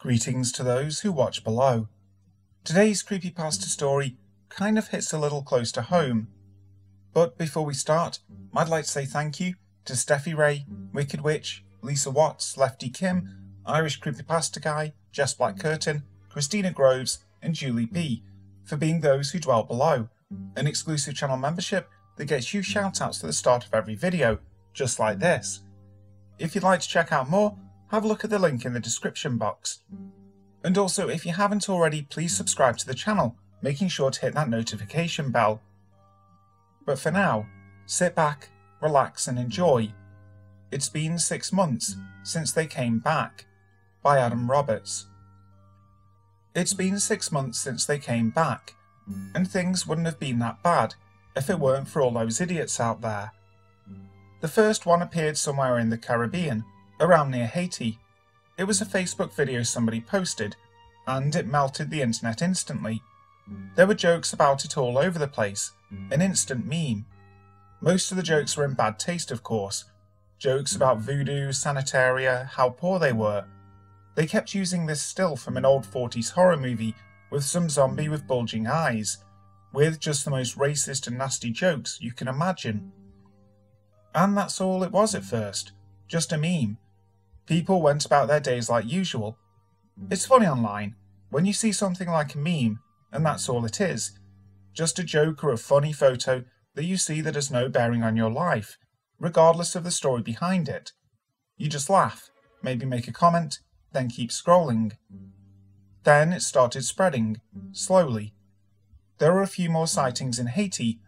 Greetings to those who watch below. Today's creepypasta story kind of hits a little close to home. But before we start, I'd like to say thank you to Steffi Ray, Wicked Witch, Lisa Watts, Lefty Kim, Irish Creepypasta Guy, Jess Black Curtain, Christina Groves, and Julie B for being those who dwell below, an exclusive channel membership that gets you shoutouts at the start of every video, just like this. If you'd like to check out more, have a look at the link in the description box. And also, if you haven't already, please subscribe to the channel, making sure to hit that notification bell. But for now, sit back, relax and enjoy. It's been 6 months since they came back, by Adam Roberts. It's been 6 months since they came back, and things wouldn't have been that bad if it weren't for all those idiots out there. The first one appeared somewhere in the Caribbean, around near Haiti. It was a Facebook video somebody posted, and it melted the internet instantly. There were jokes about it all over the place, an instant meme. Most of the jokes were in bad taste, of course. Jokes about voodoo, sanitaria, how poor they were. They kept using this still from an old 40s horror movie with some zombie with bulging eyes, with just the most racist and nasty jokes you can imagine. And that's all it was at first, just a meme. People went about their days like usual. It's funny online, when you see something like a meme, and that's all it is, just a joke or a funny photo that you see that has no bearing on your life, regardless of the story behind it. You just laugh, maybe make a comment, then keep scrolling. Then it started spreading, slowly. There were a few more sightings in Haiti,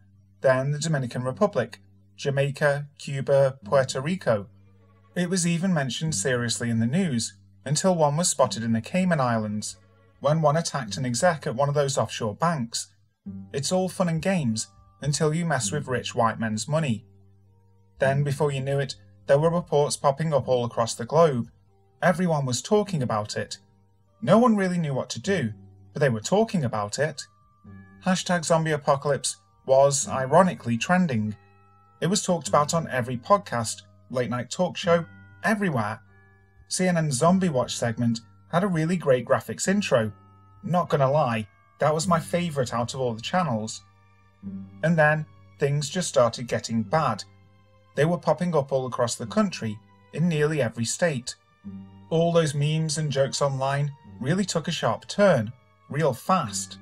then the Dominican Republic, Jamaica, Cuba, Puerto Rico. It was even mentioned seriously in the news, until one was spotted in the Cayman Islands, when one attacked an exec at one of those offshore banks. It's all fun and games, until you mess with rich white men's money. Then, before you knew it, there were reports popping up all across the globe. Everyone was talking about it. No one really knew what to do, but they were talking about it. #zombie apocalypse was, ironically, trending. It was talked about on every podcast, late night talk show, everywhere. CNN's Zombie Watch segment had a really great graphics intro. Not gonna lie, that was my favourite out of all the channels. And then, things just started getting bad. They were popping up all across the country, in nearly every state. All those memes and jokes online really took a sharp turn, real fast.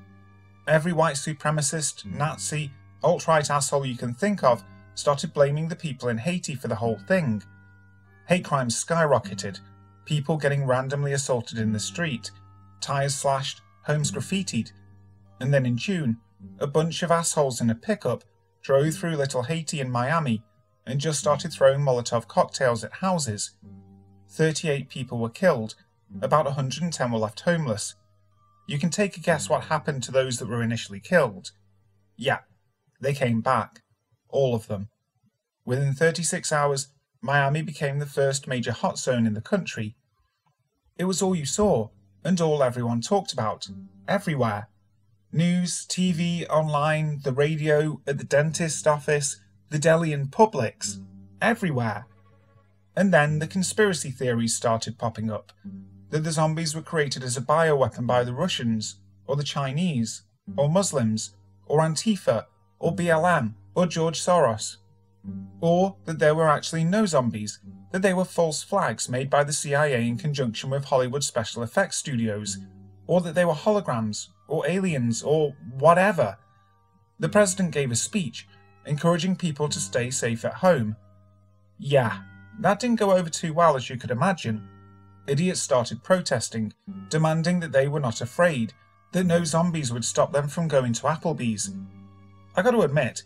Every white supremacist, Nazi, alt-right asshole you can think of started blaming the people in Haiti for the whole thing. Hate crimes skyrocketed, people getting randomly assaulted in the street, tires slashed, homes graffitied, and then in June, a bunch of assholes in a pickup drove through Little Haiti in Miami and just started throwing Molotov cocktails at houses. 38 people were killed, about 110 were left homeless. You can take a guess what happened to those that were initially killed. Yeah, they came back. All of them. Within 36 hours, Miami became the first major hot zone in the country. It was all you saw, and all everyone talked about, everywhere. News, TV, online, the radio, at the dentist's office, the deli and Publix, everywhere. And then the conspiracy theories started popping up, that the zombies were created as a bioweapon by the Russians, or the Chinese, or Muslims, or Antifa, or BLM, or George Soros. Or that there were actually no zombies, that they were false flags made by the CIA in conjunction with Hollywood special effects studios, or that they were holograms, or aliens, or whatever. The president gave a speech, encouraging people to stay safe at home. Yeah, that didn't go over too well, as you could imagine. Idiots started protesting, demanding that they were not afraid, that no zombies would stop them from going to Applebee's. I got to admit,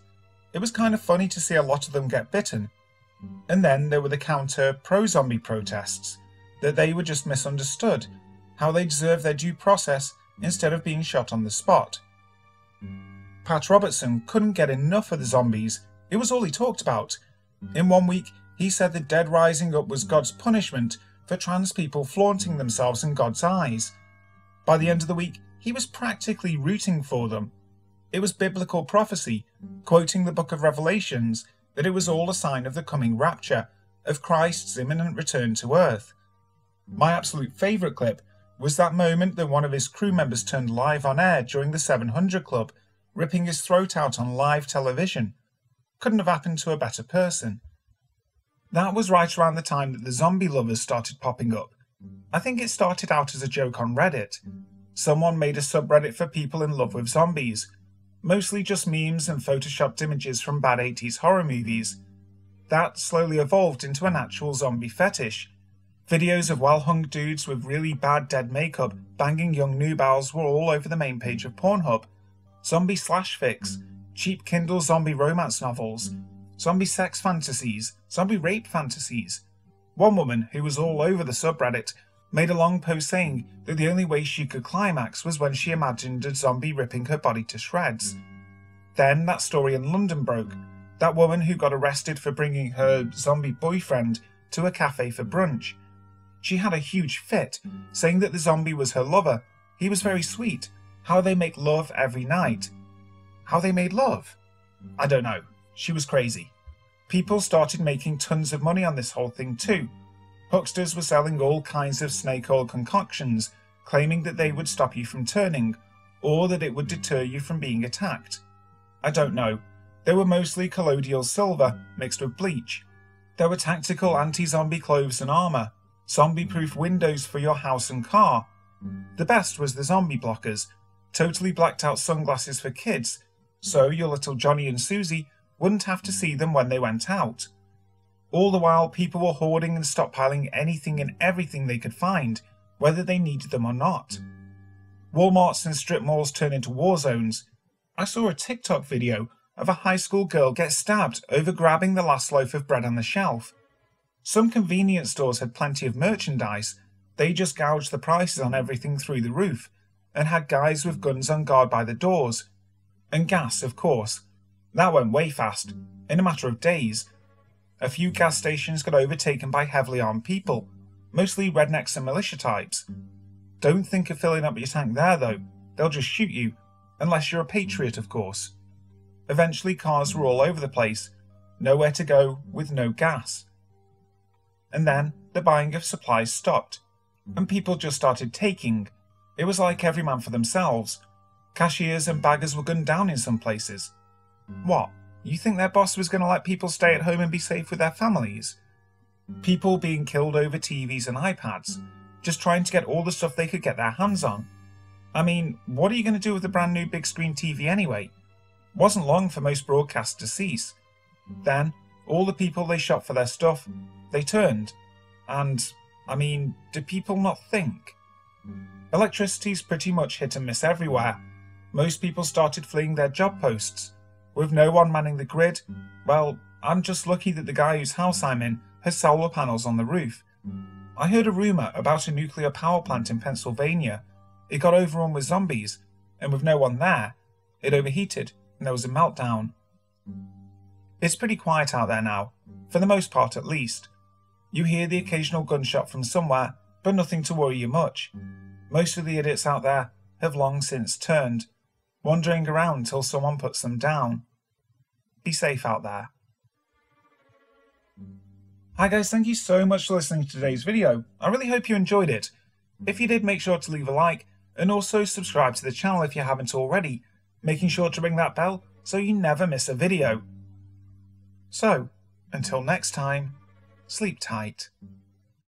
it was kind of funny to see a lot of them get bitten. And then there were the counter pro-zombie protests, that they were just misunderstood, how they deserved their due process instead of being shot on the spot. Pat Robertson couldn't get enough of the zombies, it was all he talked about. In 1 week, he said the dead rising up was God's punishment for trans people flaunting themselves in God's eyes. By the end of the week, he was practically rooting for them. It was biblical prophecy, quoting the book of Revelations, that it was all a sign of the coming rapture, of Christ's imminent return to earth. My absolute favourite clip was that moment that one of his crew members turned live on air during the 700 Club, ripping his throat out on live television. Couldn't have happened to a better person. That was right around the time that the zombie lovers started popping up. I think it started out as a joke on Reddit. Someone made a subreddit for people in love with zombies, mostly just memes and photoshopped images from bad 80s horror movies. That slowly evolved into an actual zombie fetish. Videos of well-hung dudes with really bad dead makeup banging young newbows were all over the main page of Pornhub. Zombie slash fics, cheap Kindle zombie romance novels, zombie sex fantasies, zombie rape fantasies. One woman, who was all over the subreddit, made a long post saying that the only way she could climax was when she imagined a zombie ripping her body to shreds. Then that story in London broke. That woman who got arrested for bringing her zombie boyfriend to a cafe for brunch. She had a huge fit, saying that the zombie was her lover. He was very sweet. How they make love every night. How they made love? I don't know. She was crazy. People started making tons of money on this whole thing too. Hucksters were selling all kinds of snake oil concoctions, claiming that they would stop you from turning, or that it would deter you from being attacked. I don't know. They were mostly colloidal silver mixed with bleach. There were tactical anti-zombie clothes and armour, zombie-proof windows for your house and car. The best was the zombie blockers, totally blacked out sunglasses for kids, so your little Johnny and Susie wouldn't have to see them when they went out. All the while, people were hoarding and stockpiling anything and everything they could find, whether they needed them or not. Walmarts and strip malls turned into war zones. I saw a TikTok video of a high school girl get stabbed over grabbing the last loaf of bread on the shelf. Some convenience stores had plenty of merchandise. They just gouged the prices on everything through the roof, and had guys with guns on guard by the doors. And gas, of course. That went way fast, in a matter of days. A few gas stations got overtaken by heavily armed people, mostly rednecks and militia types. Don't think of filling up your tank there though, they'll just shoot you, unless you're a patriot of course. Eventually cars were all over the place, nowhere to go with no gas. And then the buying of supplies stopped, and people just started taking. It was like every man for themselves. Cashiers and baggers were gunned down in some places. What? You think their boss was going to let people stay at home and be safe with their families? People being killed over TVs and iPads, just trying to get all the stuff they could get their hands on. I mean, what are you going to do with a brand new big screen TV anyway? Wasn't long for most broadcasts to cease. Then, all the people they shot for their stuff, they turned. And, I mean, do people not think? Electricity's pretty much hit and miss everywhere. Most people started fleeing their job posts. With no one manning the grid, well, I'm just lucky that the guy whose house I'm in has solar panels on the roof. I heard a rumour about a nuclear power plant in Pennsylvania. It got overrun with zombies, and with no one there, it overheated and there was a meltdown. It's pretty quiet out there now, for the most part at least. You hear the occasional gunshot from somewhere, but nothing to worry you much. Most of the idiots out there have long since turned, wandering around till someone puts them down. Be safe out there. Hi guys, thank you so much for listening to today's video. I really hope you enjoyed it. If you did, make sure to leave a like, and also subscribe to the channel if you haven't already, making sure to ring that bell so you never miss a video. So, until next time, sleep tight.